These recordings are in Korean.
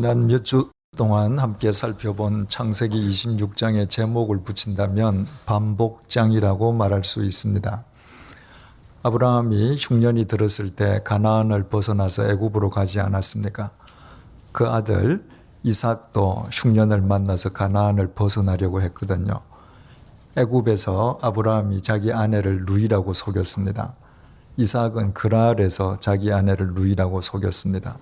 지난 몇 주 동안 함께 살펴본 창세기 26장의 제목을 붙인다면 반복장이라고 말할 수 있습니다. 아브라함이 흉년이 들었을 때 가나안을 벗어나서 애굽으로 가지 않았습니까? 그 아들 이삭도 흉년을 만나서 가나안을 벗어나려고 했거든요. 애굽에서 아브라함이 자기 아내를 루이라고 속였습니다. 이삭은 그랄에서 자기 아내를 루이라고 속였습니다.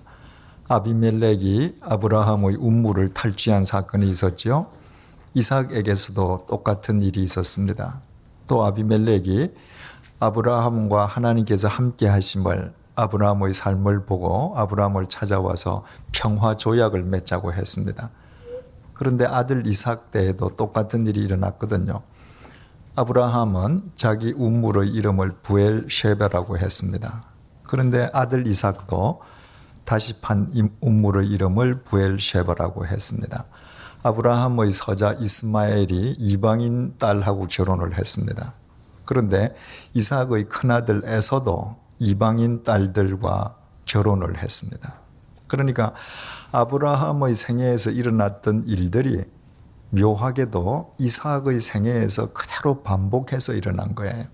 아비멜렉이 아브라함의 운물을 탈취한 사건이 있었죠. 이삭에게서도 똑같은 일이 있었습니다. 또 아비멜렉이 아브라함과 하나님께서 함께 하심을, 아브라함의 삶을 보고 아브라함을 찾아와서 평화 조약을 맺자고 했습니다. 그런데 아들 이삭 때에도 똑같은 일이 일어났거든요. 아브라함은 자기 운물의 이름을 부엘셰바라고 했습니다. 그런데 아들 이삭도 다시 판 운물의 이름을 부엘셰바라고 했습니다. 아브라함의 서자 이스마엘이 이방인 딸하고 결혼을 했습니다. 그런데 이삭의 큰아들 에서도 이방인 딸들과 결혼을 했습니다. 그러니까 아브라함의 생애에서 일어났던 일들이 묘하게도 이삭의 생애에서 그대로 반복해서 일어난 거예요.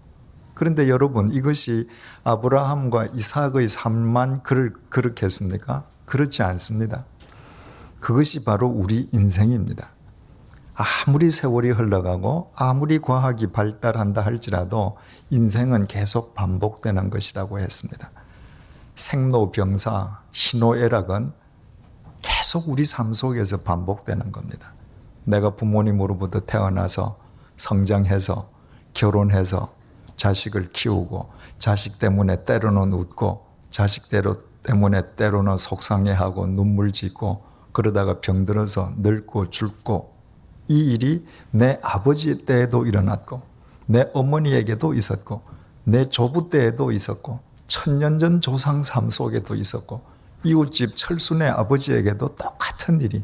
그런데 여러분, 이것이 아브라함과 이삭의 삶만 그렇게 했습니까? 그렇지 않습니다. 그것이 바로 우리 인생입니다. 아무리 세월이 흘러가고 아무리 과학이 발달한다 할지라도 인생은 계속 반복되는 것이라고 했습니다. 생로병사, 희노애락은 계속 우리 삶 속에서 반복되는 겁니다. 내가 부모님으로부터 태어나서 성장해서 결혼해서 자식을 키우고 자식 때문에 때로는 웃고 자식 때문에 때로는 속상해하고 눈물 짓고 그러다가 병들어서 늙고 죽고, 이 일이 내 아버지 때에도 일어났고 내 어머니에게도 있었고 내 조부 때에도 있었고 천년 전 조상 삶 속에도 있었고 이웃집 철순의 아버지에게도 똑같은 일이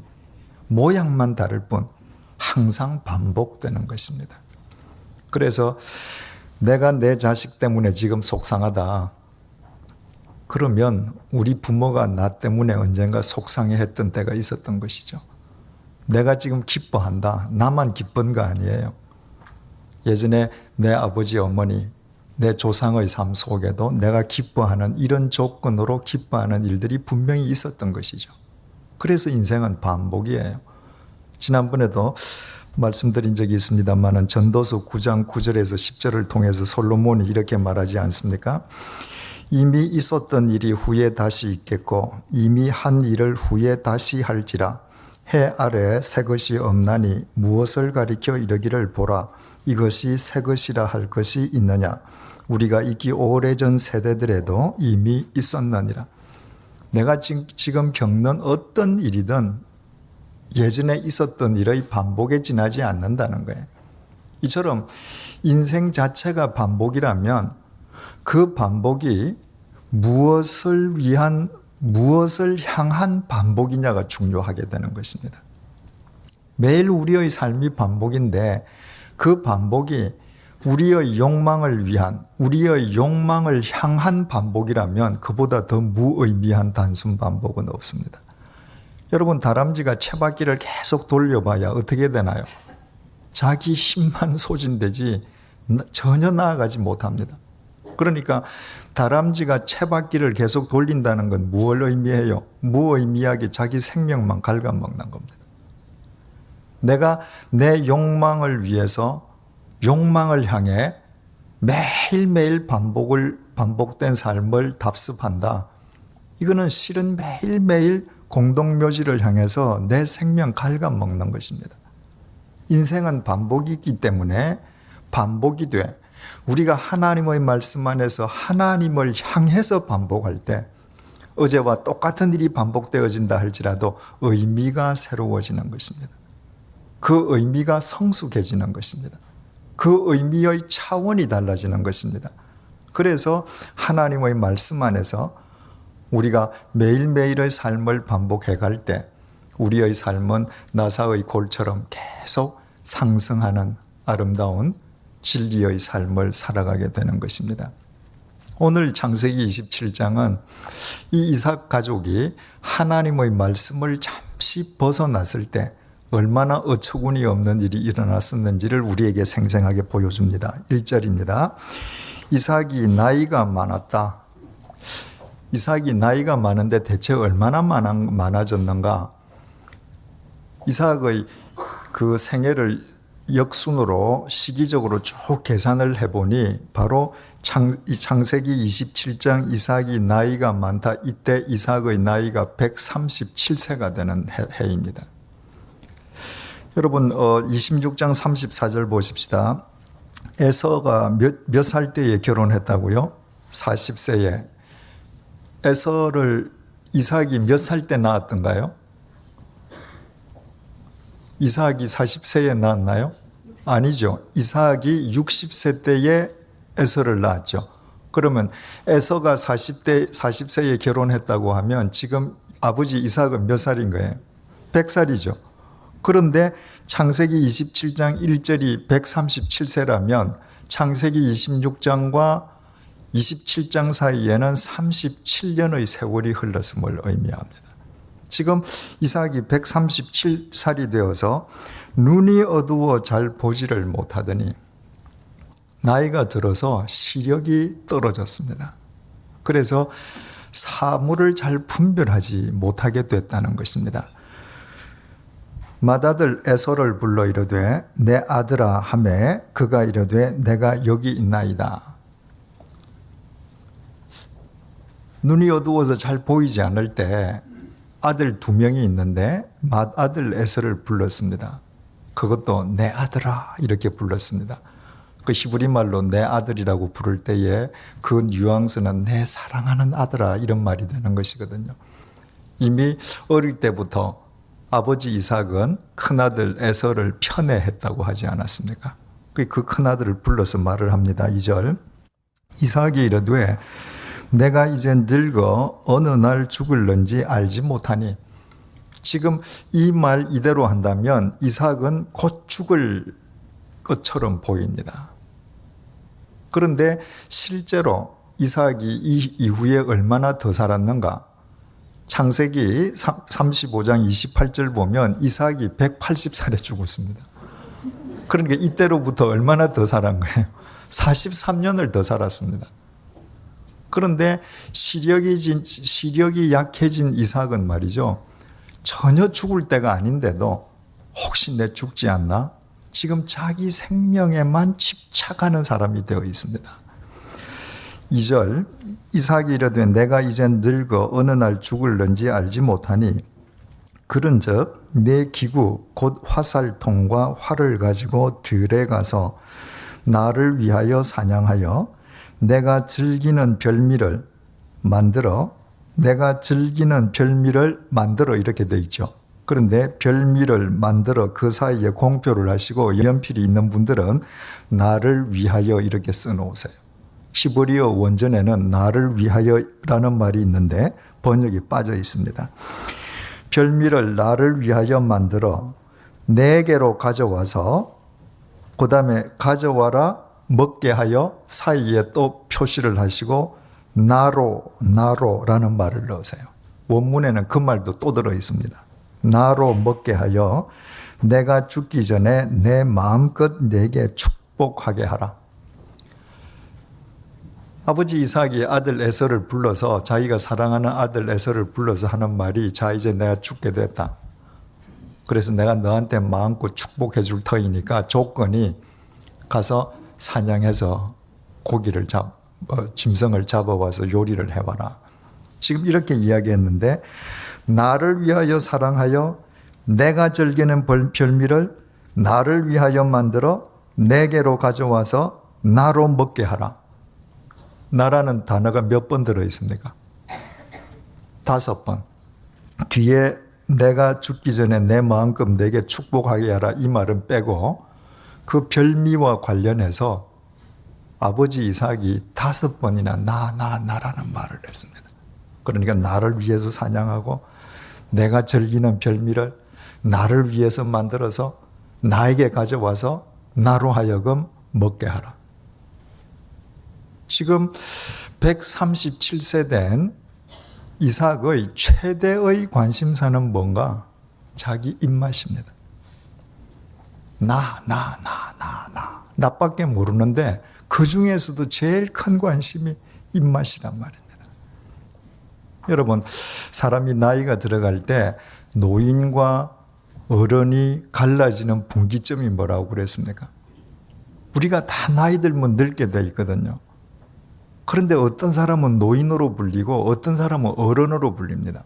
모양만 다를 뿐 항상 반복되는 것입니다. 그래서 내가 내 자식 때문에 지금 속상하다. 그러면 우리 부모가 나 때문에 언젠가 속상해했던 때가 있었던 것이죠. 내가 지금 기뻐한다. 나만 기쁜 거 아니에요. 예전에 내 아버지, 어머니, 내 조상의 삶 속에도 내가 기뻐하는 이런 조건으로 기뻐하는 일들이 분명히 있었던 것이죠. 그래서 인생은 반복이에요. 지난번에도 말씀드린 적이 있습니다만 전도서 9장 9절에서 10절을 통해서 솔로몬이 이렇게 말하지 않습니까? 이미 있었던 일이 후에 다시 있겠고 이미 한 일을 후에 다시 할지라. 해 아래에 새 것이 없나니 무엇을 가리켜 이르기를 보라. 이것이 새 것이라 할 것이 있느냐. 우리가 있기 오래전 세대들에도 이미 있었느니라. 내가 지금 겪는 어떤 일이든 예전에 있었던 일의 반복에 지나지 않는다는 거예요. 이처럼 인생 자체가 반복이라면 그 반복이 무엇을 향한 반복이냐가 중요하게 되는 것입니다. 매일 우리의 삶이 반복인데 그 반복이 우리의 욕망을 위한, 우리의 욕망을 향한 반복이라면 그보다 더 무의미한 단순 반복은 없습니다. 여러분, 다람쥐가 채바퀴를 계속 돌려봐야 어떻게 되나요? 자기 힘만 소진되지 전혀 나아가지 못합니다. 그러니까 다람쥐가 채바퀴를 계속 돌린다는 건 무엇을 의미해요? 무의미하게 자기 생명만 갉아먹는 겁니다. 내가 내 욕망을 위해서 욕망을 향해 매일매일 반복된 삶을 답습한다. 이거는 실은 매일매일 공동묘지를 향해서 내 생명 갉아먹는 것입니다. 인생은 반복이 있기 때문에 반복이 돼. 우리가 하나님의 말씀 안에서 하나님을 향해서 반복할 때 어제와 똑같은 일이 반복되어진다 할지라도 의미가 새로워지는 것입니다. 그 의미가 성숙해지는 것입니다. 그 의미의 차원이 달라지는 것입니다. 그래서 하나님의 말씀 안에서 우리가 매일매일의 삶을 반복해 갈 때 우리의 삶은 나사의 골처럼 계속 상승하는 아름다운 진리의 삶을 살아가게 되는 것입니다. 오늘 창세기 27장은 이 이삭 가족이 하나님의 말씀을 참 없이 벗어났을 때 얼마나 어처구니 없는 일이 일어났었는지를 우리에게 생생하게 보여줍니다. 1절입니다. 이삭이 나이가 많았다. 이삭이 나이가 많은데 대체 얼마나 많아졌는가? 이삭의 그 생애를 역순으로 시기적으로 쭉 계산을 해보니 바로 창세기 27장 이삭이 나이가 많다. 이때 이삭의 나이가 137세가 되는 해입니다. 여러분 26장 34절 보십시다. 에서가 몇 살 때에 결혼했다고요? 40세에. 에서를 이삭이 몇 살 때 낳았던가요? 이삭이 40세에 낳았나요? 아니죠. 이삭이 60세 때에 에서를 낳았죠. 그러면 에서가 40세에 결혼했다고 하면 지금 아버지 이삭은 몇 살인 거예요? 100살이죠. 그런데 창세기 27장 1절이 137세라면 창세기 26장과 27장 사이에는 37년의 세월이 흘렀음을 의미합니다. 지금 이삭이 137살이 되어서 눈이 어두워 잘 보지를 못하더니 나이가 들어서 시력이 떨어졌습니다. 그래서 사물을 잘 분별하지 못하게 됐다는 것입니다. 맏아들 에서를 불러 이르되 내 아들아 하매 그가 이르되 내가 여기 있나이다. 눈이 어두워서 잘 보이지 않을 때 아들 2명이 있는데 맏아들 에서를 불렀습니다. 그것도 내 아들아 이렇게 불렀습니다. 그 히브리 말로 내 아들이라고 부를 때에 그 뉘앙스는 내 사랑하는 아들아 이런 말이 되는 것이거든요. 이미 어릴 때부터 아버지 이삭은 큰아들 에서를 편애했다고 하지 않았습니까? 그 큰아들을 불러서 말을 합니다. 2절 이삭이 이르되 내가 이제 늙어 어느 날 죽을는지 알지 못하니. 지금 이 말 이대로 한다면 이삭은 곧 죽을 것처럼 보입니다. 그런데 실제로 이삭이 이 이후에 얼마나 더 살았는가? 창세기 35장 28절 보면 이삭이 180살에 죽었습니다. 그러니까 이때로부터 얼마나 더 살은 거예요? 43년을 더 살았습니다. 그런데 시력이 약해진 이삭은 말이죠. 전혀 죽을 때가 아닌데도 혹시 내 죽지 않나? 지금 자기 생명에만 집착하는 사람이 되어 있습니다. 2절 이삭이 이르되 내가 이젠 늙어 어느 날 죽을는지 알지 못하니 그런즉 내 기구 곧 화살통과 활을 가지고 들에 가서 나를 위하여 사냥하여 내가 즐기는 별미를 만들어 이렇게 돼 있죠. 그런데 별미를 만들어 그 사이에 공표를 하시고 연필이 있는 분들은 나를 위하여 이렇게 써놓으세요. 히브리어 원전에는 나를 위하여라는 말이 있는데 번역이 빠져 있습니다. 별미를 나를 위하여 만들어 내게로 가져와서 그 다음에 가져와라 먹게 하여 사이에 또 표시를 하시고 나로라는 말을 넣으세요. 원문에는 그 말도 또 들어 있습니다. 나로 먹게 하여 내가 죽기 전에 내 마음껏 내게 축복하게 하라. 아버지 이삭이 아들 에서를 불러서 자기가 사랑하는 아들 에서를 불러서 하는 말이 자 이제 내가 죽게 됐다. 그래서 내가 너한테 마음껏 축복해 줄 터이니까 조건이 가서 사냥해서 고기를 짐승을 잡아와서 요리를 해와라. 지금 이렇게 이야기했는데 나를 위하여 사랑하여 내가 즐기는 별미를 나를 위하여 만들어 내게로 가져와서 나로 먹게 하라. 나라는 단어가 몇 번 들어있습니까? 5번. 뒤에 내가 죽기 전에 내 마음껏 내게 축복하게 하라 이 말은 빼고 그 별미와 관련해서 아버지 이삭이 5번이나 나라는 말을 했습니다. 그러니까 나를 위해서 사냥하고 내가 즐기는 별미를 나를 위해서 만들어서 나에게 가져와서 나로 하여금 먹게 하라. 지금 137세 된 이삭의 최대의 관심사는 뭔가? 자기 입맛입니다. 나밖에 모르는데 그 중에서도 제일 큰 관심이 입맛이란 말입니다. 여러분, 사람이 나이가 들어갈 때 노인과 어른이 갈라지는 분기점이 뭐라고 그랬습니까? 우리가 다 나이 들면 늙게 돼 있거든요. 그런데 어떤 사람은 노인으로 불리고 어떤 사람은 어른으로 불립니다.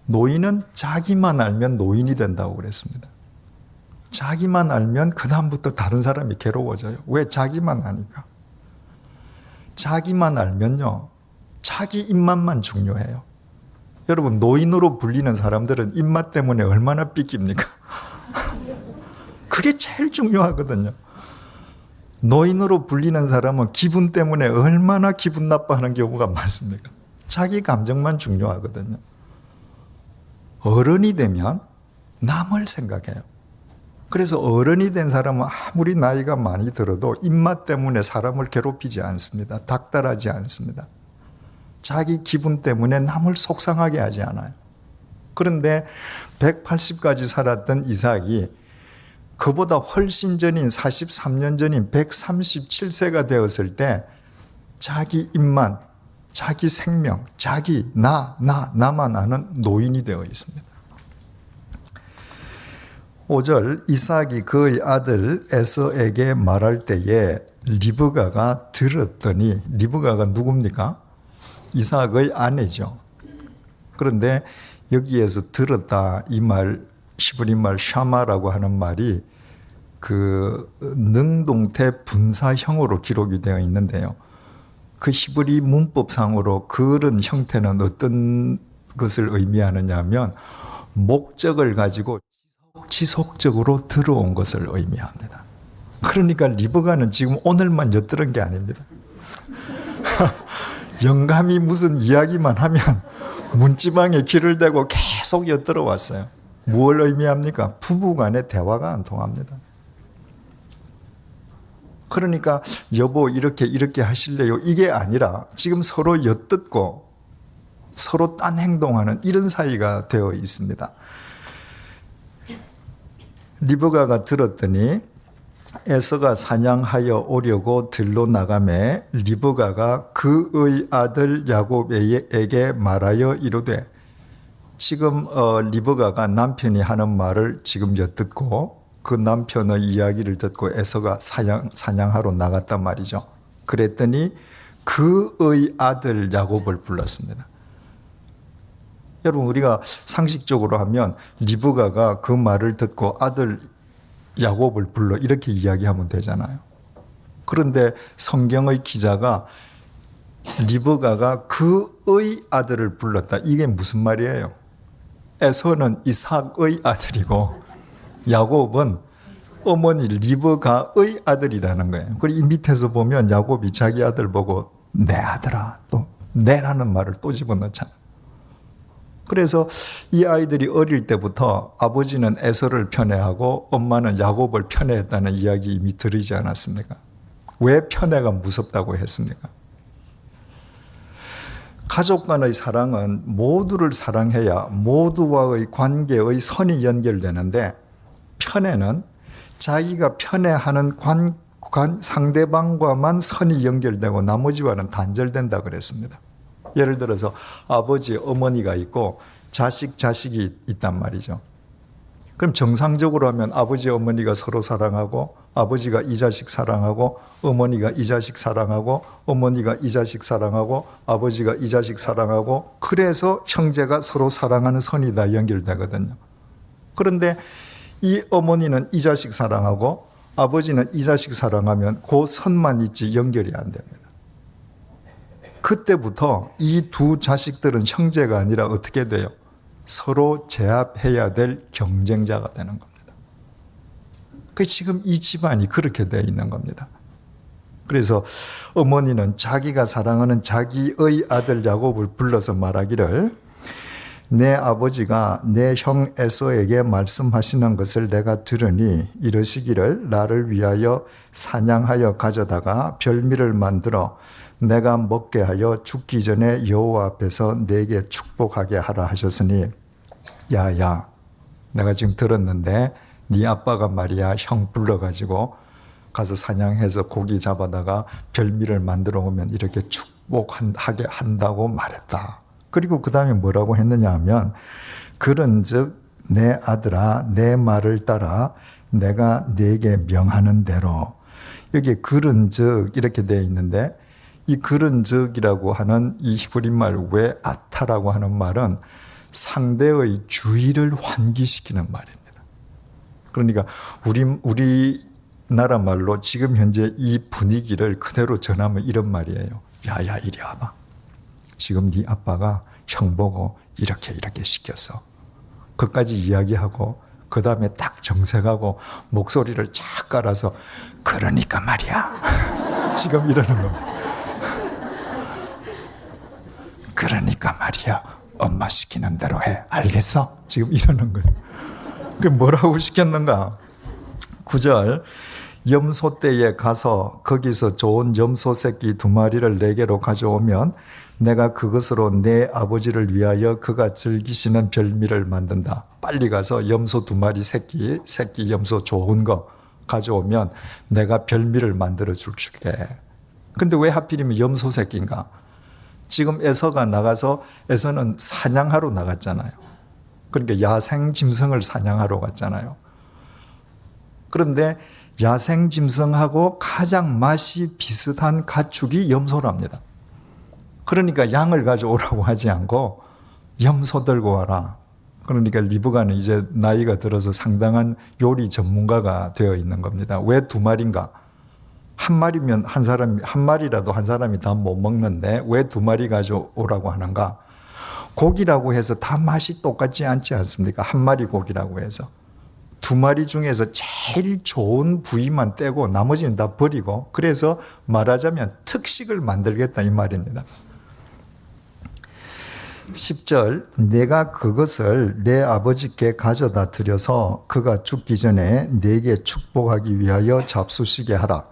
노인은 자기만 알면 노인이 된다고 그랬습니다. 자기만 알면 그다음부터 다른 사람이 괴로워져요. 왜? 자기만 아니까. 자기만 알면요, 자기 입맛만 중요해요. 여러분, 노인으로 불리는 사람들은 입맛 때문에 얼마나 삐깁니까? 그게 제일 중요하거든요. 노인으로 불리는 사람은 기분 때문에 얼마나 기분 나빠하는 경우가 많습니까? 자기 감정만 중요하거든요. 어른이 되면 남을 생각해요. 그래서 어른이 된 사람은 아무리 나이가 많이 들어도 입맛 때문에 사람을 괴롭히지 않습니다. 닥달하지 않습니다. 자기 기분 때문에 남을 속상하게 하지 않아요. 그런데 180까지 살았던 이삭이 그보다 훨씬 전인 43년 전인 137세가 되었을 때 자기 입만, 자기 생명, 자기 나만 아는 노인이 되어 있습니다. 5절, 이삭이 그의 아들 에서에게 말할 때에 리브가가 들었더니, 리브가가 누굽니까? 이삭의 아내죠. 그런데 여기에서 들었다, 이 말, 히브리 말 샤마라고 하는 말이 그 능동태 분사형으로 기록이 되어 있는데요. 그 히브리 문법상으로 그런 형태는 어떤 것을 의미하느냐 하면 목적을 가지고 지속적으로 들어온 것을 의미합니다. 그러니까 리브가는 지금 오늘만 엿들은 게 아닙니다. 영감이 무슨 이야기만 하면 문지방에 귀를 대고 계속 엿들어 왔어요. 무엇을 의미합니까? 부부간의 대화가 안 통합니다. 그러니까 여보 이렇게 하실래요? 이게 아니라 지금 서로 엿듣고 서로 딴 행동하는 이런 사이가 되어 있습니다. 리브가가 들었더니 에서가 사냥하여 오려고 들로 나가매 리브가가 그의 아들 야곱에게 말하여 이르되, 지금 리브가가 남편이 하는 말을 지금 엿듣고 그 남편의 이야기를 듣고 에서가 사냥하러 나갔단 말이죠. 그랬더니 그의 아들 야곱을 불렀습니다. 여러분, 우리가 상식적으로 하면 리브가가 그 말을 듣고 아들 야곱을 불러 이렇게 이야기하면 되잖아요. 그런데 성경의 기자가 리브가가 그의 아들을 불렀다. 이게 무슨 말이에요? 에서는 이삭의 아들이고 야곱은 어머니 리브가의 아들이라는 거예요. 그리고 이 밑에서 보면 야곱이 자기 아들 보고 내 아들아, 또 내라는 말을 또 집어넣잖아요. 그래서 이 아이들이 어릴 때부터 아버지는 에서를 편애하고 엄마는 야곱을 편애했다는 이야기 이미 들으지 않았습니까? 왜 편애가 무섭다고 했습니까? 가족 간의 사랑은 모두를 사랑해야 모두와의 관계의 선이 연결되는데, 편애는 자기가 편애하는 상대방과만 선이 연결되고 나머지와는 단절된다 그랬습니다. 예를 들어서 아버지, 어머니가 있고 자식이 있단 말이죠. 그럼 정상적으로 하면 아버지, 어머니가 서로 사랑하고 아버지가 이 자식 사랑하고 어머니가 이 자식 사랑하고 어머니가 이 자식 사랑하고 아버지가 이 자식 사랑하고, 그래서 형제가 서로 사랑하는 선이 다 연결되거든요. 그런데 이 어머니는 이 자식 사랑하고 아버지는 이 자식 사랑하면 그 선만 있지 연결이 안 됩니다. 그때부터 이 두 자식들은 형제가 아니라 어떻게 돼요? 서로 제압해야 될 경쟁자가 되는 겁니다. 지금 이 집안이 그렇게 되어 있는 겁니다. 그래서 어머니는 자기가 사랑하는 자기의 아들 야곱을 불러서 말하기를, 내 아버지가 내 형 에서에게 말씀하시는 것을 내가 들으니 이러시기를, 나를 위하여 사냥하여 가져다가 별미를 만들어 내가 먹게 하여 죽기 전에 여호와 앞에서 내게 축복하게 하라 하셨으니 야야, 내가 지금 들었는데 네 아빠가 말이야 형 불러가지고 가서 사냥해서 고기 잡아다가 별미를 만들어 오면 이렇게 축복하게 한다고 말했다. 그리고 그 다음에 뭐라고 했느냐 하면 그런즉 내 아들아 내 말을 따라 내가 네게 명하는 대로. 여기에 그런즉 이렇게 되어 있는데 이 그런즉이라고 하는 이 히브리 말 왜 아타라고 하는 말은 상대의 주의를 환기시키는 말입니다. 그러니까 우리나라 말로 지금 현재 이 분위기를 그대로 전하면 이런 말이에요. 야야 이리 와봐. 지금 네 아빠가 형 보고 이렇게 시켰어. 그까지 이야기하고 그 다음에 딱 정색하고 목소리를 쫙 깔아서 그러니까 말이야. 지금 이러는 겁니다. 그러니까 말이야. 엄마 시키는 대로 해. 알겠어? 지금 이러는 거예요. 그 뭐라고 시켰는가? 9절 염소떼에 가서 거기서 좋은 염소 새끼 2마리를 내게로 가져오면 내가 그것으로 내 아버지를 위하여 그가 즐기시는 별미를 만든다. 빨리 가서 염소 2마리 새끼 염소 좋은 거 가져오면 내가 별미를 만들어 줄게. 근데 왜 하필이면 염소 새끼인가? 지금 에서가 나가서 에서는 사냥하러 나갔잖아요. 그러니까 야생 짐승을 사냥하러 갔잖아요. 그런데 야생 짐승하고 가장 맛이 비슷한 가축이 염소랍니다. 그러니까 양을 가져오라고 하지 않고 염소 들고 와라. 그러니까 리브가는 이제 나이가 들어서 상당한 요리 전문가가 되어 있는 겁니다. 왜 2마리인가? 한 마리면 한 마리라도 한 사람이 다 못 먹는데 왜 2마리 가져오라고 하는가? 고기라고 해서 다 맛이 똑같지 않지 않습니까? 한 마리 고기라고 해서. 2마리 중에서 제일 좋은 부위만 떼고 나머지는 다 버리고 그래서 말하자면 특식을 만들겠다 이 말입니다. 10절 내가 그것을 내 아버지께 가져다 드려서 그가 죽기 전에 네게 축복하기 위하여 잡수시게 하라.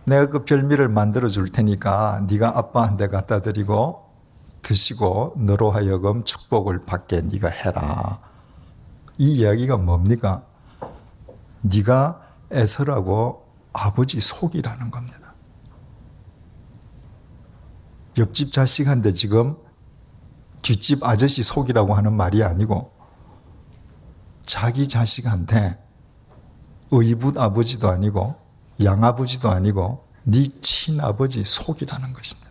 내가 그 별미를 만들어 줄 테니까 네가 아빠한테 갖다 드리고 드시고 너로 하여금 축복을 받게 네가 해라. 이 이야기가 뭡니까? 네가 에서라고 아버지 속이라는 겁니다. 옆집 자식한테 지금 뒷집 아저씨 속이라고 하는 말이 아니고 자기 자식한테 의붓 아버지도 아니고 양아버지도 아니고 네 친아버지 속이라는 것입니다.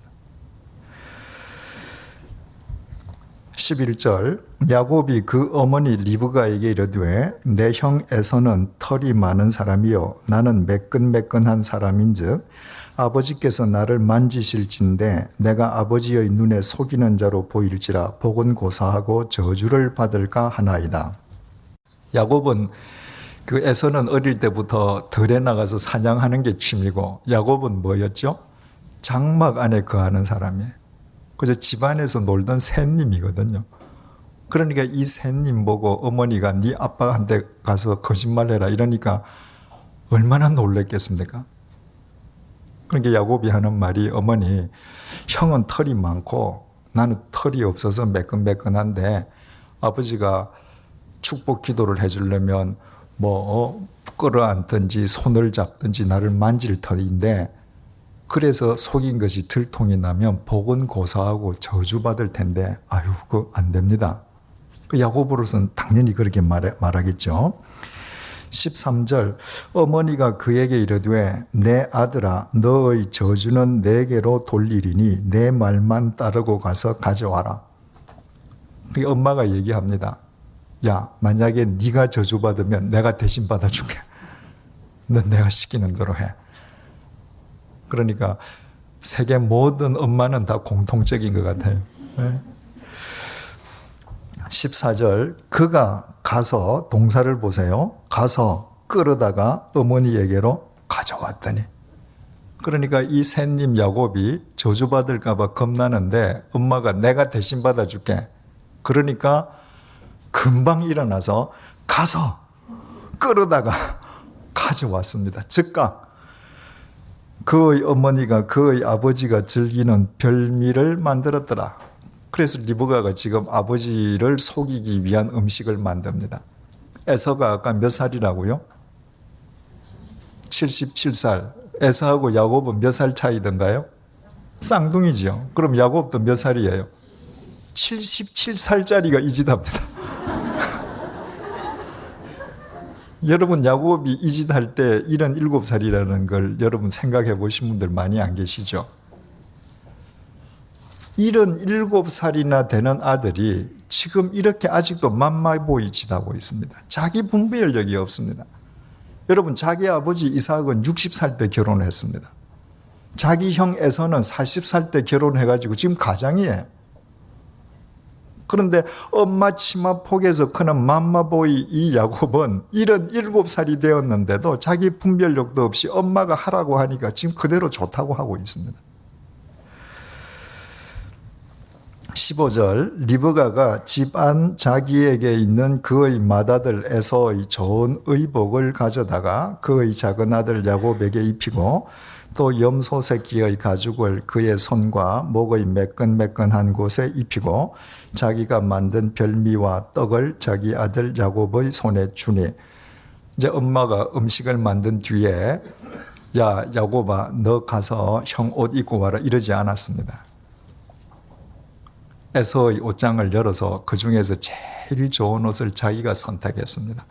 11절 야곱이 그 어머니 리브가에게 이르되 내 형 에서는 털이 많은 사람이요 나는 매끈매끈한 사람인즉 아버지께서 나를 만지실진데 내가 아버지의 눈에 속이는 자로 보일지라 복은 고사하고 저주를 받을까 하나이다. 야곱은 그 에서는 어릴 때부터 들에 나가서 사냥하는 게 취미고 야곱은 뭐였죠? 장막 안에 거하는 사람이에요. 그래서 집안에서 놀던 새님이거든요. 그러니까 이 새님 보고 어머니가 네 아빠한테 가서 거짓말해라 이러니까 얼마나 놀랬겠습니까? 그러니까 야곱이 하는 말이 어머니 형은 털이 많고 나는 털이 없어서 매끈매끈한데 아버지가 축복 기도를 해주려면 끌어안든지 손을 잡든지 나를 만질 터인데 그래서 속인 것이 들통이 나면 복은 고사하고 저주받을 텐데 아유 그거 안 됩니다. 야곱으로서는 당연히 그렇게 말하겠죠. 13절 어머니가 그에게 이르되 내 아들아 너의 저주는 내게로 돌리리니 내 말만 따르고 가서 가져와라. 엄마가 얘기합니다. 야 만약에 네가 저주받으면 내가 대신 받아줄게. 넌 내가 시키는 대로 해. 그러니까 세계 모든 엄마는 다 공통적인 것 같아요. 14절 그가 가서 동사를 보세요. 가서 끌어다가 어머니에게로 가져왔더니 그러니까 이 새님 야곱이 저주받을까 봐 겁나는데 엄마가 내가 대신 받아줄게. 그러니까 금방 일어나서 가서 끌어다가 가져왔습니다. 즉각 그의 어머니가 그의 아버지가 즐기는 별미를 만들었더라. 그래서 리브가가 지금 아버지를 속이기 위한 음식을 만듭니다. 에서가 아까 몇 살이라고요? 77살. 에서하고 야곱은 몇 살 차이던가요? 쌍둥이죠. 그럼 야곱도 몇 살이에요? 77살짜리가 이 짓 합니다. 여러분, 야곱이 이 짓 할 때 77살이라는 걸 여러분 생각해 보신 분들 많이 안 계시죠? 77살이나 되는 아들이 지금 이렇게 아직도 맘마보이 짓하고 있습니다. 자기 분별력이 없습니다. 여러분, 자기 아버지 이삭은 60살 때 결혼했습니다. 자기 형 에서는 40살 때 결혼해가지고 지금 가장이에요. 그런데 엄마 치마 폭에서 크는 맘마보이 이 야곱은 77살이 되었는데도 자기 분별력도 없이 엄마가 하라고 하니까 지금 그대로 좋다고 하고 있습니다. 15절, 리브가가 집안 자기에게 있는 그의 맏아들 에서의 좋은 의복을 가져다가 그의 작은 아들 야곱에게 입히고 또 염소 새끼의 가죽을 그의 손과 목의 매끈매끈한 곳에 입히고 자기가 만든 별미와 떡을 자기 아들 야곱의 손에 주니, 이제 엄마가 음식을 만든 뒤에 야 야곱아 너 가서 형 옷 입고 와라 이러지 않았습니다. 에서의 옷장을 열어서 그 중에서 제일 좋은 옷을 자기가 선택했습니다.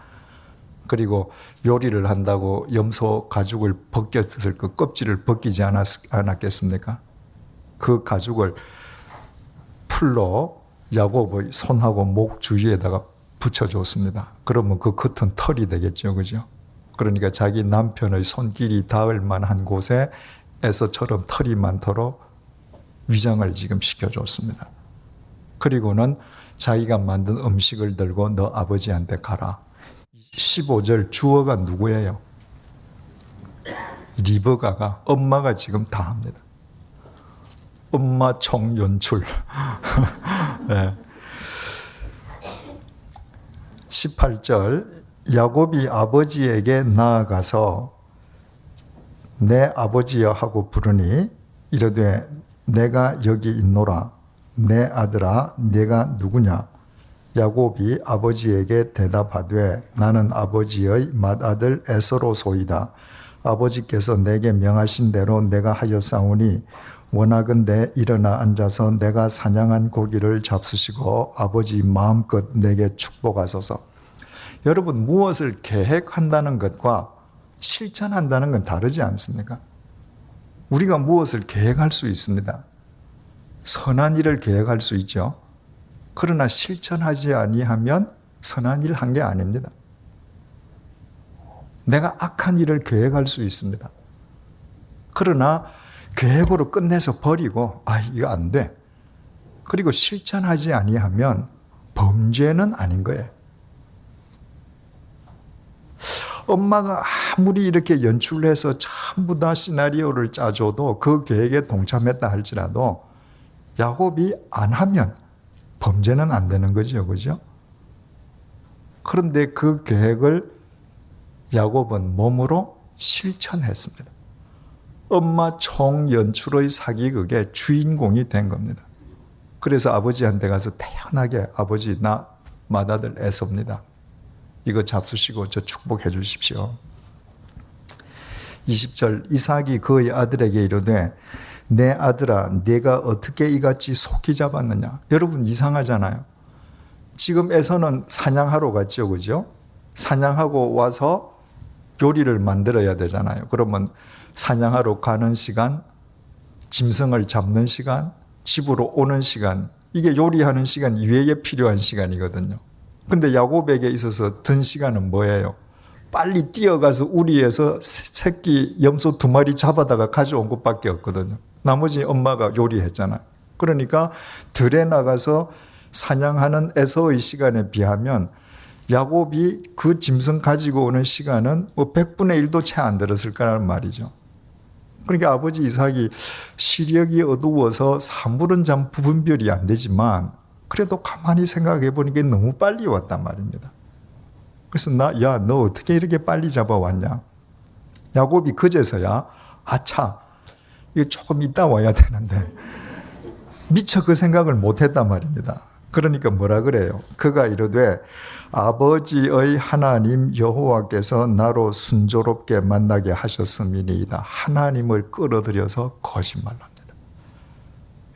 그리고 요리를 한다고 염소 가죽을 벗겼을 그 껍질을 벗기지 않았겠습니까? 그 가죽을 풀로 야곱의 손하고 목 주위에다가 붙여줬습니다. 그러면 그 겉은 털이 되겠죠, 그죠? 그러니까 자기 남편의 손길이 닿을 만한 곳에 에서처럼 털이 많도록 위장을 지금 시켜줬습니다. 그리고는 자기가 만든 음식을 들고 너 아버지한테 가라. 15절 주어가 누구예요? 리브가가, 엄마가 지금 다 합니다. 엄마 총연출. 네. 18절 야곱이 아버지에게 나아가서 내 아버지여 하고 부르니 이르되 내가 여기 있노라. 내 아들아 네가 누구냐? 야곱이 아버지에게 대답하되 나는 아버지의 맏아들 에서로소이다. 아버지께서 내게 명하신 대로 내가 하였사오니 원하건대 일어나 앉아서 내가 사냥한 고기를 잡수시고 아버지 마음껏 내게 축복하소서. 여러분, 무엇을 계획한다는 것과 실천한다는 건 다르지 않습니까? 우리가 무엇을 계획할 수 있습니다. 선한 일을 계획할 수 있죠. 그러나 실천하지 아니하면 선한 일을 한 게 아닙니다. 내가 악한 일을 계획할 수 있습니다. 그러나 계획으로 끝내서 버리고 이거 안 돼. 그리고 실천하지 아니하면 범죄는 아닌 거예요. 엄마가 아무리 이렇게 연출해서 전부 다 시나리오를 짜줘도 그 계획에 동참했다 할지라도 야곱이 안 하면 범죄는 안 되는 거죠, 그죠? 그런데 그 계획을 야곱은 몸으로 실천했습니다. 엄마 총연출의 사기극의 주인공이 된 겁니다. 그래서 아버지한테 가서 태연하게 아버지 나 맏아들 에서입니다. 이거 잡수시고 저 축복해 주십시오. 20절 이삭이 그의 아들에게 이르되 내 아들아 네가 어떻게 이같이 속히 잡았느냐. 여러분 이상하잖아요. 지금 에서는 사냥하러 갔죠, 그죠? 사냥하고 와서 요리를 만들어야 되잖아요. 그러면 사냥하러 가는 시간, 짐승을 잡는 시간, 집으로 오는 시간, 이게 요리하는 시간 이외에 필요한 시간이거든요. 근데 야곱에게 있어서 든 시간은 뭐예요? 빨리 뛰어가서 우리에서 새끼 염소 2마리 잡아다가 가져온 것밖에 없거든요. 나머지 엄마가 요리했잖아요. 그러니까 들에 나가서 사냥하는 에서의 시간에 비하면 야곱이 그 짐승 가지고 오는 시간은 100분의 1도 채 안 들었을 거라는 말이죠. 그러니까 아버지 이삭이 시력이 어두워서 사물은 참 구분별이 안 되지만 그래도 가만히 생각해 보니까 너무 빨리 왔단 말입니다. 그래서 너 어떻게 이렇게 빨리 잡아왔냐? 야곱이 그제서야 아차 이거 조금 이따 와야 되는데 미처 그 생각을 못했단 말입니다. 그러니까 뭐라 그래요? 그가 이르되 아버지의 하나님 여호와께서 나로 순조롭게 만나게 하셨음이니이다. 하나님을 끌어들여서 거짓말합니다.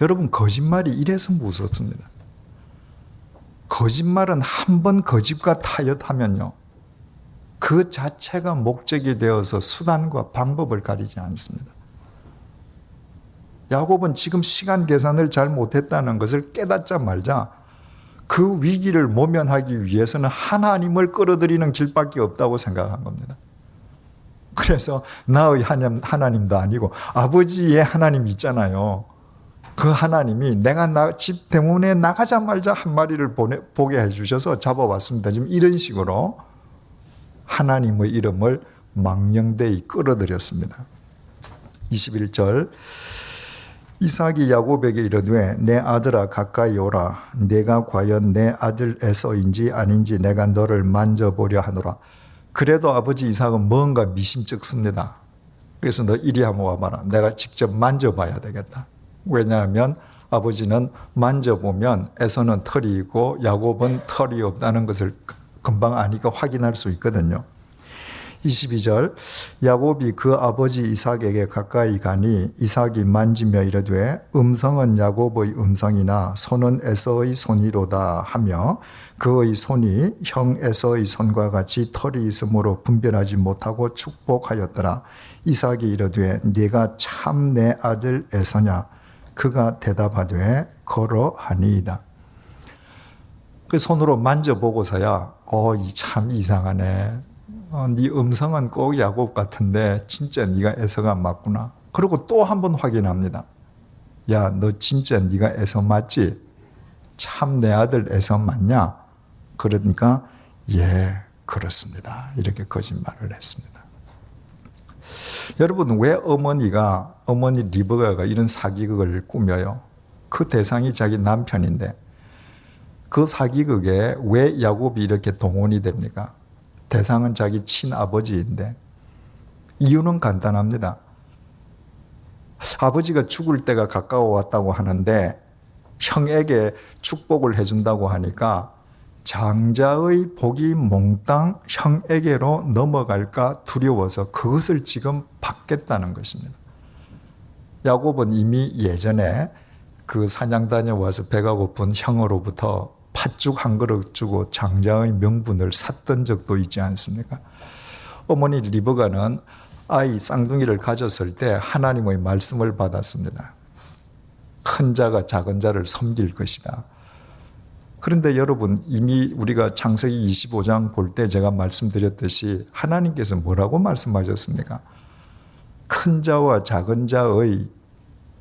여러분, 거짓말이 이래서 무섭습니다. 거짓말은 한 번 거짓과 타협하면요, 그 자체가 목적이 되어서 수단과 방법을 가리지 않습니다. 야곱은 지금 시간 계산을 잘 못했다는 것을 깨닫자 말자 그 위기를 모면하기 위해서는 하나님을 끌어들이는 길밖에 없다고 생각한 겁니다. 그래서 나의 하나님도 아니고 아버지의 하나님 있잖아요. 그 하나님이 내가 집 대문에 나가자마자 한 마리를 보게 해주셔서 잡아왔습니다. 지금 이런 식으로 하나님의 이름을 망령되이 끌어들였습니다. 21절 이삭이 야곱에게 이르되 내 아들아 가까이 오라. 내가 과연 내 아들 에서인지 아닌지 내가 너를 만져보려 하노라. 그래도 아버지 이삭은 뭔가 미심쩍습니다. 그래서 너 이리 한번 와봐라. 내가 직접 만져봐야 되겠다. 왜냐하면 아버지는 만져보면 에서는 털이 있고 야곱은 털이 없다는 것을 금방 아니까 확인할 수 있거든요. 22절 야곱이 그 아버지 이삭에게 가까이 가니 이삭이 만지며 이르되 음성은 야곱의 음성이나 손은 에서의 손이로다 하며 그의 손이 형 에서의 손과 같이 털이 있으므로 분별하지 못하고 축복하였더라. 이삭이 이르되 네가 참 내 아들 에서냐? 그가 대답하되 그러하니이다. 그 손으로 만져보고서야 이 참 이상하네. 네 음성은 꼭 야곱 같은데 진짜 네가 에서가 맞구나. 그리고 또 한 번 확인합니다. 야, 너 진짜 네가 에서 맞지? 참 내 아들 에서 맞냐? 그러니까 예, 그렇습니다. 이렇게 거짓말을 했습니다. 여러분, 왜 어머니 리브가가 이런 사기극을 꾸며요? 그 대상이 자기 남편인데 그 사기극에 왜 야곱이 이렇게 동원이 됩니까? 대상은 자기 친아버지인데 이유는 간단합니다. 아버지가 죽을 때가 가까워 왔다고 하는데 형에게 축복을 해준다고 하니까 장자의 복이 몽땅 형에게로 넘어갈까 두려워서 그것을 지금 받겠다는 것입니다. 야곱은 이미 예전에 그 사냥 다녀와서 배가 고픈 형으로부터 팥죽 한 그릇 주고 장자의 명분을 샀던 적도 있지 않습니까? 어머니 리브가는 아이 쌍둥이를 가졌을 때 하나님의 말씀을 받았습니다. 큰 자가 작은 자를 섬길 것이다. 그런데 여러분, 이미 우리가 창세기 25장 볼 때 제가 말씀드렸듯이 하나님께서 뭐라고 말씀하셨습니까? 큰 자와 작은 자의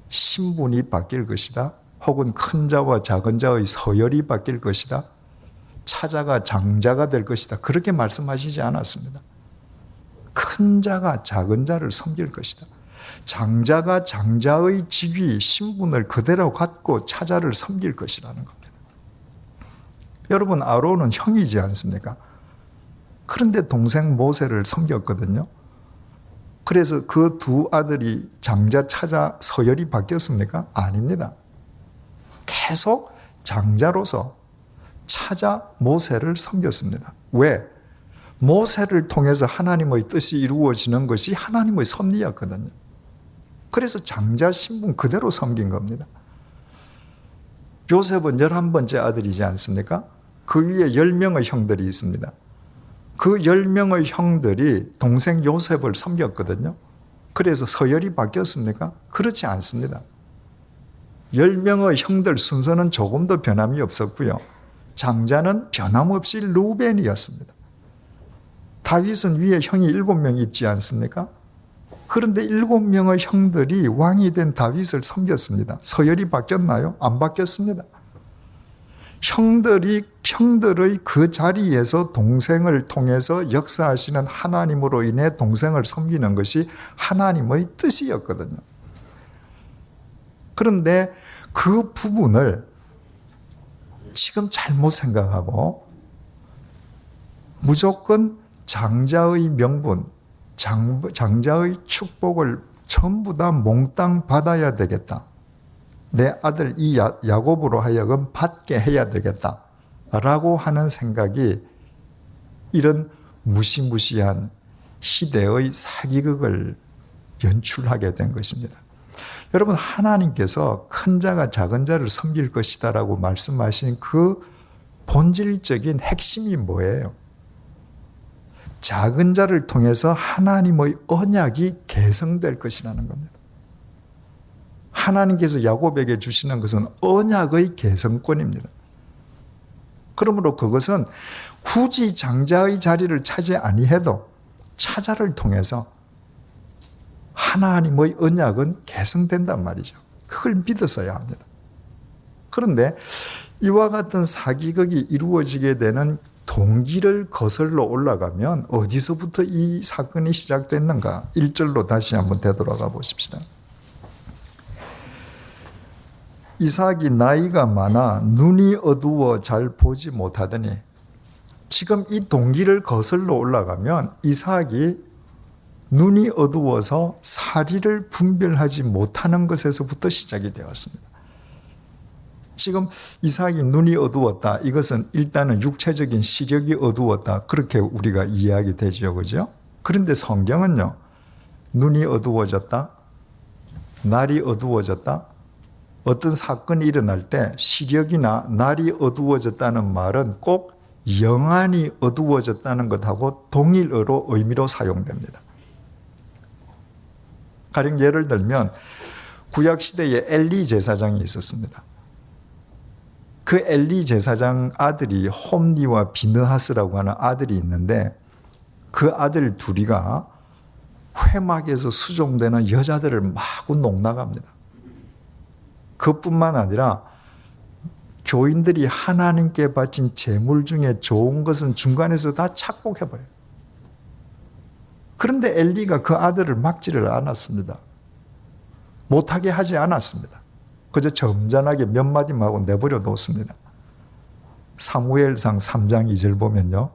신분이 바뀔 것이다. 혹은 큰 자와 작은 자의 서열이 바뀔 것이다. 차자가 장자가 될 것이다. 그렇게 말씀하시지 않았습니다. 큰 자가 작은 자를 섬길 것이다. 장자가 장자의 직위, 신분을 그대로 갖고 차자를 섬길 것이라는 겁니다. 여러분, 아론은 형이지 않습니까? 그런데 동생 모세를 섬겼거든요. 그래서 그 두 아들이 장자, 차자 서열이 바뀌었습니까? 아닙니다. 계속 장자로서 차자 모세를 섬겼습니다. 왜? 모세를 통해서 하나님의 뜻이 이루어지는 것이 하나님의 섭리였거든요. 그래서 장자 신분 그대로 섬긴 겁니다. 요셉은 11번째 아들이지 않습니까? 그 위에 10명의 형들이 있습니다. 그 10명의 형들이 동생 요셉을 섬겼거든요. 그래서 서열이 바뀌었습니까? 그렇지 않습니다. 10명의 형들 순서는 조금도 변함이 없었고요. 장자는 변함없이 루벤이었습니다. 다윗은 위에 형이 7명 있지 않습니까? 그런데 7명의 형들이 왕이 된 다윗을 섬겼습니다. 서열이 바뀌었나요? 안 바뀌었습니다. 형들의 그 자리에서 동생을 통해서 역사하시는 하나님으로 인해 동생을 섬기는 것이 하나님의 뜻이었거든요. 그런데 그 부분을 지금 잘못 생각하고 무조건 장자의 명분, 장자의 축복을 전부 다 몽땅 받아야 되겠다. 내 아들 이 야곱으로 하여금 받게 해야 되겠다라고 하는 생각이 이런 무시무시한 시대의 사기극을 연출하게 된 것입니다. 여러분, 하나님께서 큰 자가 작은 자를 섬길 것이다라고 말씀하신 그 본질적인 핵심이 뭐예요? 작은 자를 통해서 하나님의 언약이 계승될 것이라는 겁니다. 하나님께서 야곱에게 주시는 것은 언약의 계승권입니다. 그러므로 그것은 굳이 장자의 자리를 차지 아니해도 차자를 통해서 하나님의 언약은 계승된단 말이죠. 그걸 믿었어야 합니다. 그런데 이와 같은 사기극이 이루어지게 되는 동기를 거슬러 올라가면 어디서부터 이 사건이 시작됐는가? 1절로 다시 한번 되돌아가 보십시다. 이삭이 나이가 많아 눈이 어두워 잘 보지 못하더니, 지금 이 동기를 거슬러 올라가면 이삭이 눈이 어두워서 사리를 분별하지 못하는 것에서부터 시작이 되었습니다. 지금 이삭이 눈이 어두웠다. 이것은 일단은 육체적인 시력이 어두웠다. 그렇게 우리가 이해하게 되죠. 그죠? 그런데 성경은요, 눈이 어두워졌다, 날이 어두워졌다, 어떤 사건이 일어날 때 시력이나 날이 어두워졌다는 말은 꼭 영안이 어두워졌다는 것하고 동일어로 의미로 사용됩니다. 가령 예를 들면 구약시대에 엘리 제사장이 있었습니다. 그 엘리 제사장 아들이 홈니와 비느하스라고 하는 아들이 있는데, 그 아들 둘이가 회막에서 수종되는 여자들을 마구 농락합니다. 그뿐만 아니라 교인들이 하나님께 바친 제물 중에 좋은 것은 중간에서 다 착복해버려요. 그런데 엘리가 그 아들을 막지를 않았습니다. 못하게 하지 않았습니다. 그저 점잖하게 몇 마디만 하고 내버려 뒀습니다. 사무엘상 3장 2절 보면요,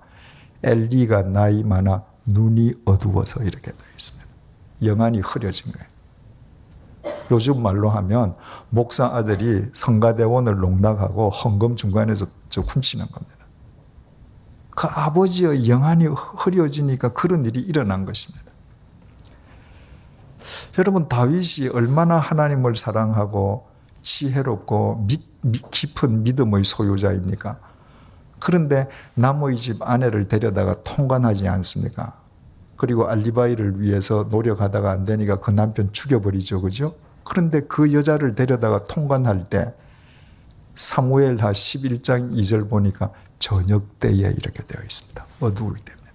엘리가 나이 많아 눈이 어두워서 이렇게 되어 있습니다. 영안이 흐려진 거예요. 요즘 말로 하면 목사 아들이 성가대원을 농락하고 헌금 중간에서 훔치는 겁니다. 그 아버지의 영안이 흐려지니까 그런 일이 일어난 것입니다. 여러분, 다윗이 얼마나 하나님을 사랑하고 지혜롭고 깊은 믿음의 소유자입니까? 그런데 남의 집 아내를 데려다가 통관하지 않습니까? 그리고 알리바이를 위해서 노력하다가 안 되니까 그 남편 죽여버리죠. 그죠? 그런데 그 여자를 데려다가 통관할 때 사무엘하 11장 2절 보니까 저녁 때에 이렇게 되어 있습니다. 어두울 때입니다.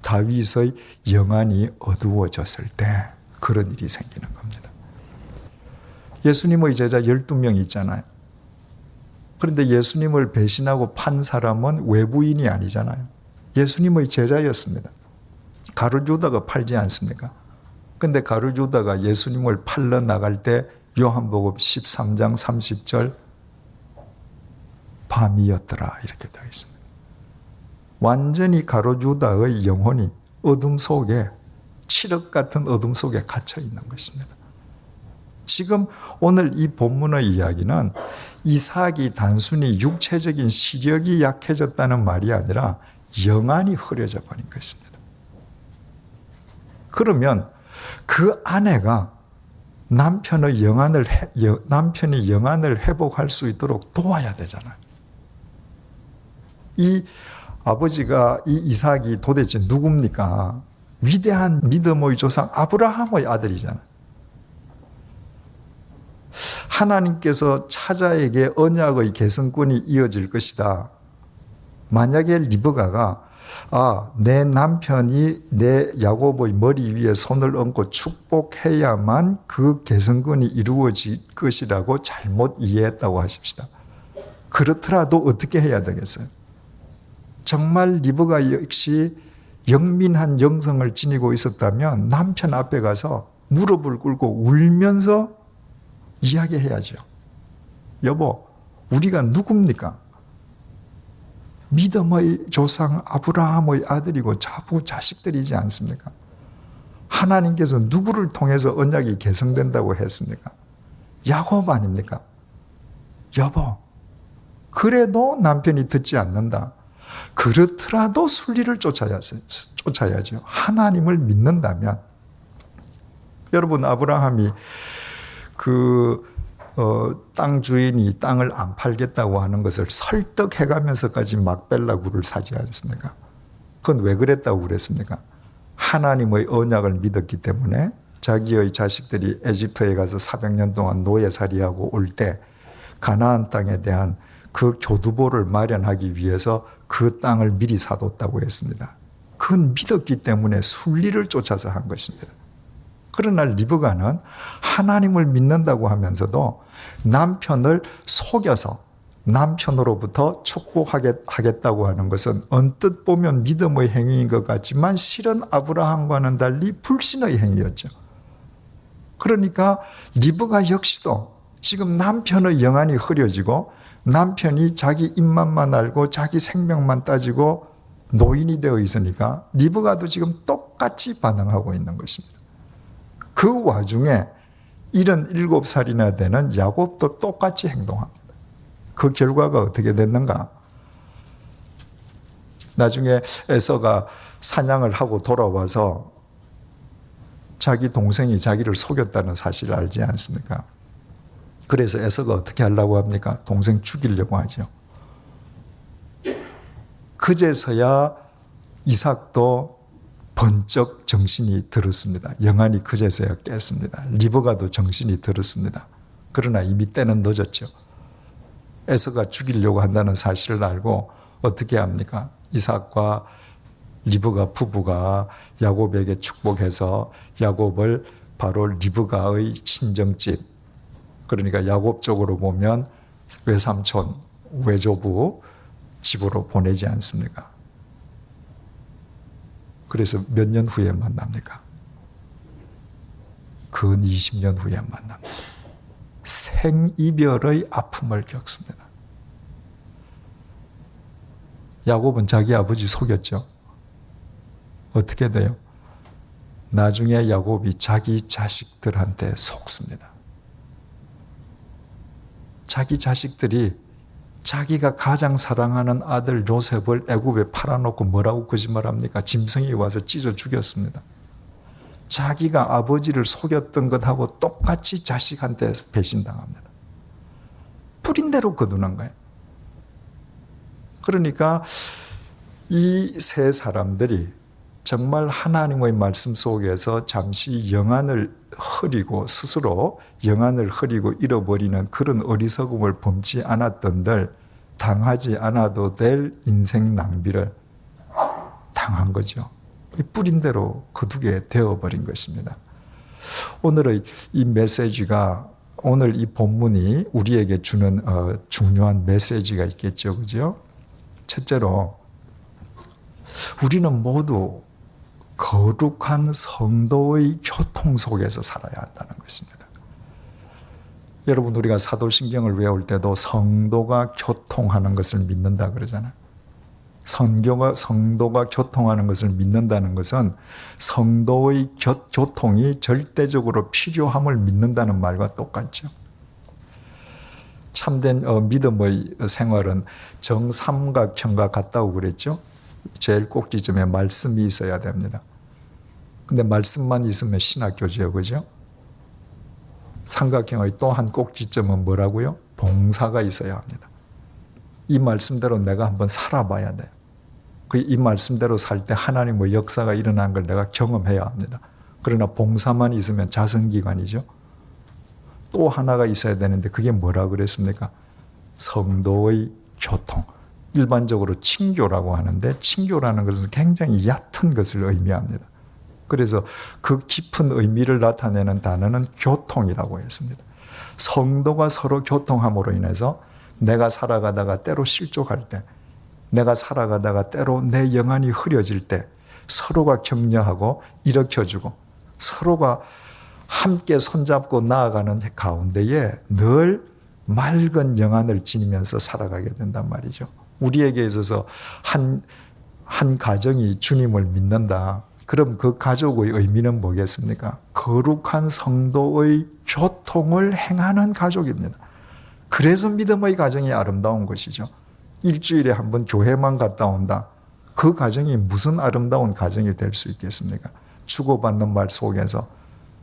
다윗의 영안이 어두워졌을 때 그런 일이 생기는 겁니다. 예수님의 제자 12명 있잖아요. 그런데 예수님을 배신하고 판 사람은 외부인이 아니잖아요. 예수님의 제자였습니다. 가룟유다가 팔지 않습니까? 그런데 가룟유다가 예수님을 팔러 나갈 때 요한복음 13장 30절 밤이었더라 이렇게 되어 있습니다. 완전히 가룟유다의 영혼이 어둠 속에, 칠흑 같은 어둠 속에 갇혀 있는 것입니다. 지금 오늘 이 본문의 이야기는 이삭이 단순히 육체적인 시력이 약해졌다는 말이 아니라 영안이 흐려져 버린 것입니다. 그러면 그 아내가 남편이 영안을 회복할 수 있도록 도와야 되잖아요. 이 아버지가, 이 이삭이 도대체 누굽니까? 위대한 믿음의 조상 아브라함의 아들이잖아요. 하나님께서 차자에게 언약의 계승권이 이어질 것이다. 만약에 리브가가 내 남편이 내 야곱의 머리 위에 손을 얹고 축복해야만 그 계승권이 이루어질 것이라고 잘못 이해했다고 하십시다. 그렇더라도 어떻게 해야 되겠어요? 정말 리브가 역시 영민한 영성을 지니고 있었다면 남편 앞에 가서 무릎을 꿇고 울면서 이야기해야죠. 여보, 우리가 누굽니까? 믿음의 조상 아브라함의 아들이고 자식들이지 않습니까? 하나님께서 누구를 통해서 언약이 계승된다고 했습니까? 야곱 아닙니까? 여보, 그래도 남편이 듣지 않는다. 그렇더라도 순리를 쫓아야죠. 하나님을 믿는다면. 여러분, 아브라함이 땅 주인이 땅을 안 팔겠다고 하는 것을 설득해가면서까지 막벨라굴을 사지 않습니까? 그건 왜 그랬다고 그랬습니까? 하나님의 언약을 믿었기 때문에 자기의 자식들이 에집트에 가서 400년 동안 노예살이하고 올 때 가나안 땅에 대한 그 교두보를 마련하기 위해서 그 땅을 미리 사뒀다고 했습니다. 그건 믿었기 때문에 순리를 쫓아서 한 것입니다. 그러나 리브가는 하나님을 믿는다고 하면서도 남편을 속여서 남편으로부터 축복하겠다고 하는 것은 언뜻 보면 믿음의 행위인 것 같지만 실은 아브라함과는 달리 불신의 행위였죠. 그러니까 리브가 역시도 지금 남편의 영안이 흐려지고 남편이 자기 입맛만 알고 자기 생명만 따지고 노인이 되어 있으니까 리브가도 지금 똑같이 반응하고 있는 것입니다. 그 와중에 77살이나 되는 야곱도 똑같이 행동합니다. 그 결과가 어떻게 됐는가? 나중에 에서가 사냥을 하고 돌아와서 자기 동생이 자기를 속였다는 사실을 알지 않습니까? 그래서 에서가 어떻게 하려고 합니까? 동생 죽이려고 하죠. 그제서야 이삭도 번쩍 정신이 들었습니다. 영안이 그제서야 깼습니다. 리브가도 정신이 들었습니다. 그러나 이미 때는 늦었죠. 에서가 죽이려고 한다는 사실을 알고 어떻게 합니까? 이삭과 리브가 부부가 야곱에게 축복해서 야곱을 바로 리브가의 친정집, 그러니까 야곱 쪽으로 보면 외삼촌, 외조부 집으로 보내지 않습니까? 그래서 몇 년 후에 만납니까? 근 20년 후에 만납니다. 생이별의 아픔을 겪습니다. 야곱은 자기 아버지 속였죠. 어떻게 돼요? 나중에 야곱이 자기 자식들한테 속습니다. 자기 자식들이 자기가 가장 사랑하는 아들 요셉을 애굽에 팔아놓고 뭐라고 거짓말합니까? 짐승이 와서 찢어 죽였습니다. 자기가 아버지를 속였던 것하고 똑같이 자식한테 배신당합니다. 뿌린 대로 거두는 거예요. 그러니까 이 세 사람들이 정말 하나님의 말씀 속에서 잠시 영안을 흐리고 스스로 영안을 흐리고 잃어버리는 그런 어리석음을 범치 않았던들 당하지 않아도 될 인생 낭비를 당한 거죠. 뿌린 대로 거두게 되어버린 것입니다. 오늘의 이 메시지가, 오늘 이 본문이 우리에게 주는 중요한 메시지가 있겠죠. 그죠? 첫째로 우리는 모두 거룩한 성도의 교통 속에서 살아야 한다는 것입니다. 여러분, 우리가 사도신경을 외울 때도 성도가 교통하는 것을 믿는다 그러잖아요. 성도가 교통하는 것을 믿는다는 것은 성도의 교통이 절대적으로 필요함을 믿는다는 말과 똑같죠. 참된 믿음의 생활은 정삼각형과 같다고 그랬죠. 제일 꼭지점에 말씀이 있어야 됩니다. 근데 말씀만 있으면 신학교죠, 그죠? 삼각형의 또 한 꼭지점은 뭐라고요? 봉사가 있어야 합니다. 이 말씀대로 내가 한번 살아봐야 돼요. 이 말씀대로 살 때 하나님의 역사가 일어나는 걸 내가 경험해야 합니다. 그러나 봉사만 있으면 자선기관이죠. 또 하나가 있어야 되는데 그게 뭐라 그랬습니까? 성도의 교통. 일반적으로 친교라고 하는데 친교라는 것은 굉장히 얕은 것을 의미합니다. 그래서 그 깊은 의미를 나타내는 단어는 교통이라고 했습니다. 성도가 서로 교통함으로 인해서 내가 살아가다가 때로 실족할 때, 내가 살아가다가 때로 내 영안이 흐려질 때 서로가 격려하고 일으켜주고 서로가 함께 손잡고 나아가는 가운데에 늘 맑은 영안을 지니면서 살아가게 된단 말이죠. 우리에게 있어서 한 가정이 주님을 믿는다. 그럼 그 가족의 의미는 뭐겠습니까? 거룩한 성도의 교통을 행하는 가족입니다. 그래서 믿음의 가정이 아름다운 것이죠. 일주일에 한 번 교회만 갔다 온다. 그 가정이 무슨 아름다운 가정이 될 수 있겠습니까? 주고받는 말 속에서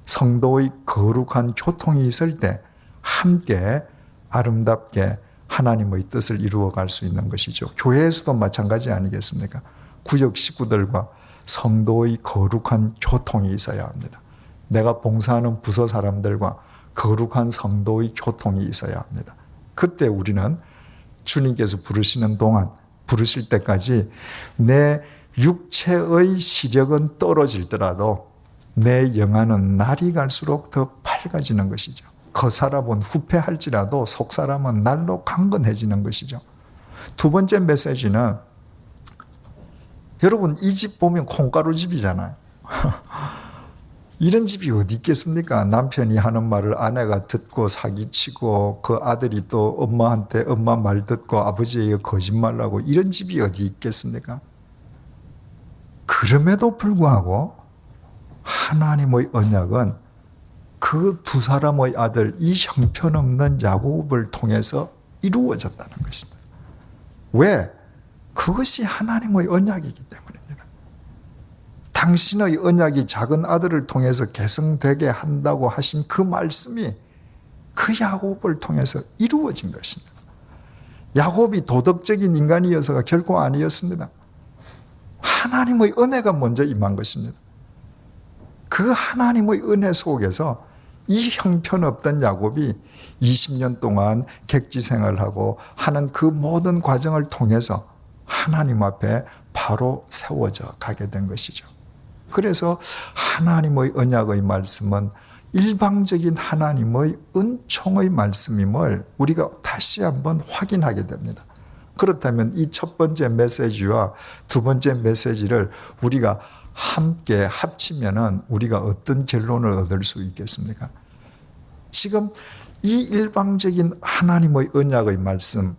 성도의 거룩한 교통이 있을 때 함께 아름답게 하나님의 뜻을 이루어갈 수 있는 것이죠. 교회에서도 마찬가지 아니겠습니까? 구역 식구들과 성도의 거룩한 교통이 있어야 합니다. 내가 봉사하는 부서 사람들과 거룩한 성도의 교통이 있어야 합니다. 그때 우리는 주님께서 부르시는 동안, 부르실 때까지 내 육체의 시력은 떨어질더라도 내 영안은 날이 갈수록 더 밝아지는 것이죠. 겉사람은 후패할지라도 속사람은 날로 강건해지는 것이죠. 두 번째 메시지는, 여러분 이 집 보면 콩가루 집이잖아요. 이런 집이 어디 있겠습니까? 남편이 하는 말을 아내가 듣고 사기치고 그 아들이 또 엄마한테 엄마 말 듣고 아버지에게 거짓말하고, 이런 집이 어디 있겠습니까? 그럼에도 불구하고 하나님의 언약은 그 두 사람의 아들, 이 형편없는 야곱을 통해서 이루어졌다는 것입니다. 왜? 그것이 하나님의 언약이기 때문입니다. 당신의 언약이 작은 아들을 통해서 계승되게 한다고 하신 그 말씀이 그 야곱을 통해서 이루어진 것입니다. 야곱이 도덕적인 인간이어서가 결코 아니었습니다. 하나님의 은혜가 먼저 임한 것입니다. 그 하나님의 은혜 속에서 이 형편없던 야곱이 20년 동안 객지 생활하고 하는 그 모든 과정을 통해서 하나님 앞에 바로 세워져 가게 된 것이죠. 그래서 하나님의 언약의 말씀은 일방적인 하나님의 은총의 말씀임을 우리가 다시 한번 확인하게 됩니다. 그렇다면 이 첫 번째 메시지와 두 번째 메시지를 우리가 함께 합치면은 우리가 어떤 결론을 얻을 수 있겠습니까? 지금 이 일방적인 하나님의 언약의 말씀,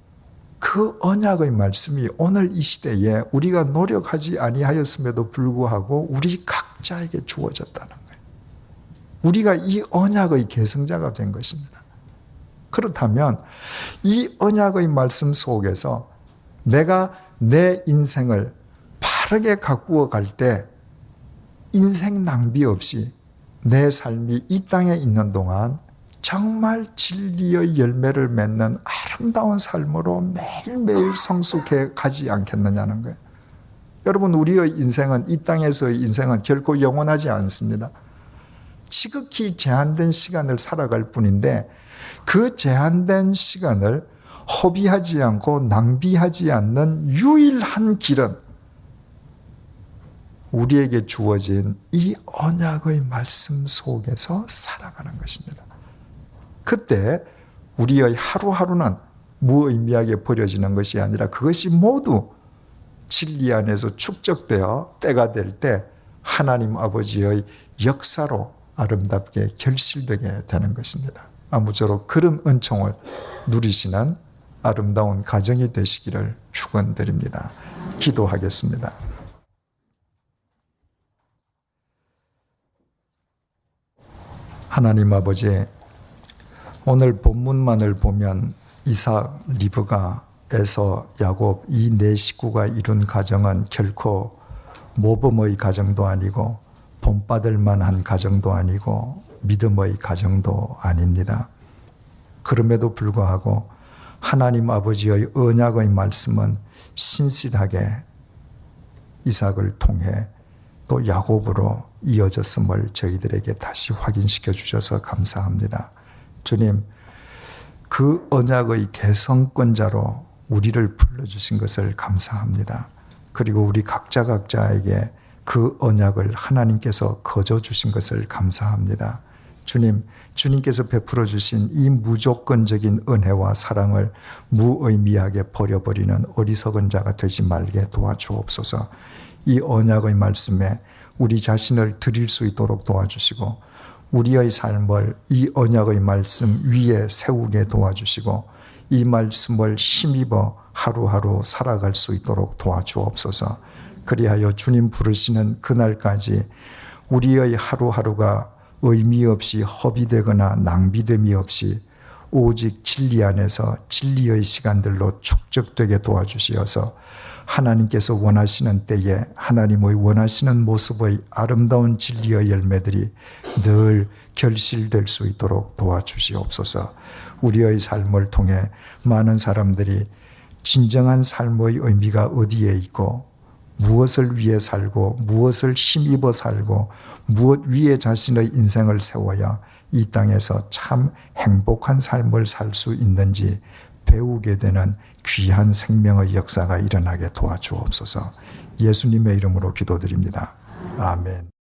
그 언약의 말씀이 오늘 이 시대에 우리가 노력하지 아니하였음에도 불구하고 우리 각자에게 주어졌다는 거예요. 우리가 이 언약의 계승자가 된 것입니다. 그렇다면 이 언약의 말씀 속에서 내가 내 인생을 바르게 가꾸어 갈 때 인생 낭비 없이 내 삶이 이 땅에 있는 동안 정말 진리의 열매를 맺는 아름다운 삶으로 매일매일 성숙해 가지 않겠느냐는 거예요. 여러분, 우리의 인생은, 이 땅에서의 인생은 결코 영원하지 않습니다. 지극히 제한된 시간을 살아갈 뿐인데 그 제한된 시간을 허비하지 않고 낭비하지 않는 유일한 길은 우리에게 주어진 이 언약의 말씀 속에서 살아가는 것입니다. 그때 우리의 하루하루는 무의미하게 버려지는 것이 아니라 그것이 모두 진리 안에서 축적되어 때가 될 때 하나님 아버지의 역사로 아름답게 결실되게 되는 것입니다. 아무쪼록 그런 은총을 누리시는 아름다운 가정이 되시기를 축원드립니다. 기도하겠습니다. 하나님 아버지, 오늘 본문만을 보면 이삭, 리브가, 에서, 야곱 이 네 식구가 이룬 가정은 결코 모범의 가정도 아니고 본받을 만한 가정도 아니고 믿음의 가정도 아닙니다. 그럼에도 불구하고 하나님 아버지의 언약의 말씀은 신실하게 이삭을 통해 또 야곱으로 이어졌음을 저희들에게 다시 확인시켜 주셔서 감사합니다. 주님, 그 언약의 개성권자로 우리를 불러주신 것을 감사합니다. 그리고 우리 각자에게 그 언약을 하나님께서 거저 주신 것을 감사합니다. 주님, 주님께서 베풀어 주신 이 무조건적인 은혜와 사랑을 무의미하게 버려버리는 어리석은 자가 되지 말게 도와주옵소서. 이 언약의 말씀에 우리 자신을 드릴 수 있도록 도와주시고 우리의 삶을 이 언약의 말씀 위에 세우게 도와주시고 이 말씀을 힘입어 하루하루 살아갈 수 있도록 도와주옵소서. 그리하여 주님 부르시는 그날까지 우리의 하루하루가 의미 없이 허비되거나 낭비됨이 없이 오직 진리 안에서 진리의 시간들로 축적되게 도와주시어서 하나님께서 원하시는 때에 하나님의 원하시는 모습의 아름다운 진리의 열매들이 늘 결실될 수 있도록 도와주시옵소서. 우리의 삶을 통해 많은 사람들이 진정한 삶의 의미가 어디에 있고 무엇을 위해 살고 무엇을 힘입어 살고 무엇 위에 자신의 인생을 세워야 이 땅에서 참 행복한 삶을 살 수 있는지 배우게 되는 귀한 생명의 역사가 일어나게 도와주옵소서. 예수님의 이름으로 기도드립니다. 아멘.